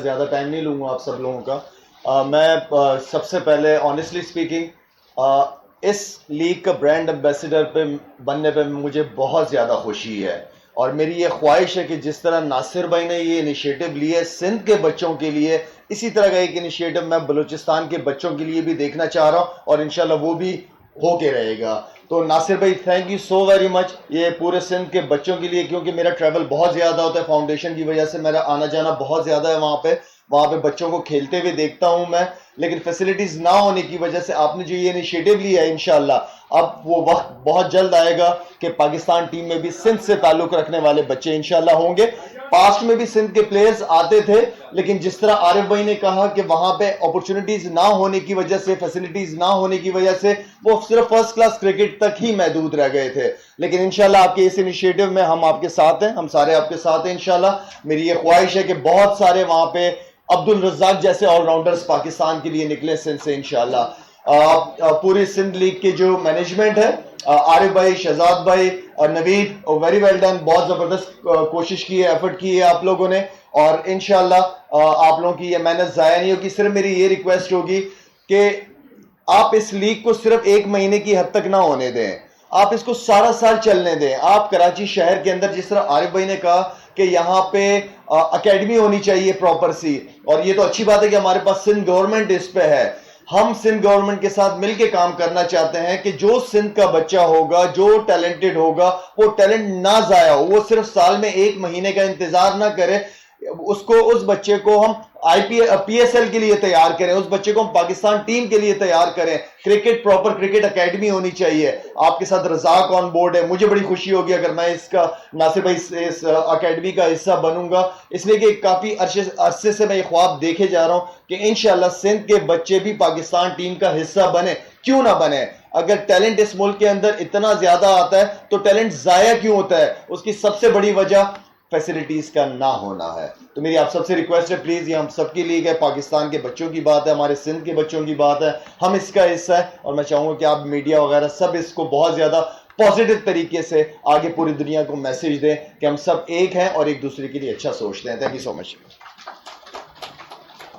زیادہ ٹائم نہیں لوں گا آپ سب لوگوں کا. میں سب سے پہلے آنیسٹلی اسپیکنگ اس لیگ کا برانڈ ایمبیسڈر پہ بننے پہ مجھے بہت زیادہ خوشی ہے, اور میری یہ خواہش ہے کہ جس طرح ناصر بھائی نے یہ انیشیٹو لی ہے سندھ کے بچوں کے لیے, اسی طرح کا ایک انیشیٹو میں بلوچستان کے بچوں کے لیے بھی دیکھنا چاہ رہا ہوں, اور انشاءاللہ وہ بھی ہو کے رہے گا. تو ناصر بھائی thank you so very much, یہ پورے سندھ کے بچوں کے لیے, کیونکہ میرا ٹریول بہت زیادہ ہوتا ہے فاؤنڈیشن کی وجہ سے, میرا آنا جانا بہت زیادہ ہے وہاں پہ بچوں کو کھیلتے ہوئے دیکھتا ہوں میں, لیکن فیسلٹیز نہ ہونے کی وجہ سے آپ نے جو یہ انیشیٹو لیا ہے انشاءاللہ اب وہ وقت بہت جلد آئے گا کہ پاکستان ٹیم میں بھی سندھ سے تعلق رکھنے والے بچے انشاءاللہ ہوں گے. پاسٹ میں بھی سندھ کے پلیئرز آتے تھے, لیکن جس طرح عارف بھائی نے کہا کہ وہاں پہ اپرچونٹیز نہ ہونے کی وجہ سے, فیسلٹیز نہ ہونے کی وجہ سے وہ صرف فرسٹ کلاس کرکٹ تک ہی محدود رہ گئے تھے. لیکن انشاءاللہ آپ کے اس انیشیٹو میں ہم آپ کے ساتھ ہیں, ہم سارے آپ کے ساتھ ہیں انشاءاللہ. میری یہ خواہش ہے کہ بہت سارے وہاں پہ عبد الرزاق جیسے آل راؤنڈرز پاکستان کے لیے نکلے سندھ سے انشاءاللہ. پوری سندھ لیگ کے جو مینجمنٹ ہے, عارف بھائی, شہزاد بھائی اور نوید, ویری ویل ڈن, بہت زبردست کوشش کی ہے, ایفرٹ کی ہے آپ لوگوں نے, اور انشاءاللہ آپ لوگوں کی یہ محنت ضائع نہیں ہوگی. صرف میری یہ ریکویسٹ ہوگی کہ آپ اس لیگ کو صرف 1 مہینے کی حد تک نہ ہونے دیں, آپ اس کو سارا سال چلنے دیں. آپ کراچی شہر کے اندر, جس طرح عارف بھائی نے کہا کہ یہاں پہ اکیڈمی ہونی چاہیے پراپر سی, اور یہ تو اچھی بات ہے کہ ہمارے پاس سندھ گورنمنٹ اس پہ ہے. ہم سندھ گورنمنٹ کے ساتھ مل کے کام کرنا چاہتے ہیں کہ جو سندھ کا بچہ ہوگا, جو ٹیلنٹڈ ہوگا, وہ ٹیلنٹ نہ ضائع ہو, وہ صرف سال میں 1 مہینے کا انتظار نہ کرے, اس بچے کو ہم پی ایس ایل کے لیے تیار کریں, اس بچے کو ہم پاکستان ٹیم کے لیے تیار کریں. کرکٹ پراپر کرکٹ اکیڈمی ہونی چاہیے. آپ کے ساتھ رزاق آن بورڈ ہے, مجھے بڑی خوشی ہوگی اگر میں اس کا ناصر بھائی اس اکیڈمی کا حصہ بنوں گا, اس لیے کہ کافی عرصے سے میں یہ خواب دیکھے جا رہا ہوں کہ انشاءاللہ سندھ کے بچے بھی پاکستان ٹیم کا حصہ بنے. کیوں نہ بنے؟ اگر ٹیلنٹ اس ملک کے اندر اتنا زیادہ آتا ہے تو ٹیلنٹ ضائع کیوں ہوتا ہے؟ اس کی سب سے بڑی وجہ فیسلٹیز کا نہ ہونا ہے. تو میری آپ سب سے ریکویسٹ ہے, پلیز یہ ہم سب کی لیگ ہے, پاکستان کے بچوں کی بات ہے, ہمارے سندھ کے بچوں کی بات ہے, ہم اس کا حصہ ہے, اور میں چاہوں گا کہ آپ میڈیا وغیرہ سب اس کو بہت زیادہ پازیٹیو طریقے سے آگے پوری دنیا کو میسج دیں کہ ہم سب ایک ہیں اور ایک دوسرے کے لیے اچھا سوچتے ہیں. Thank you so much.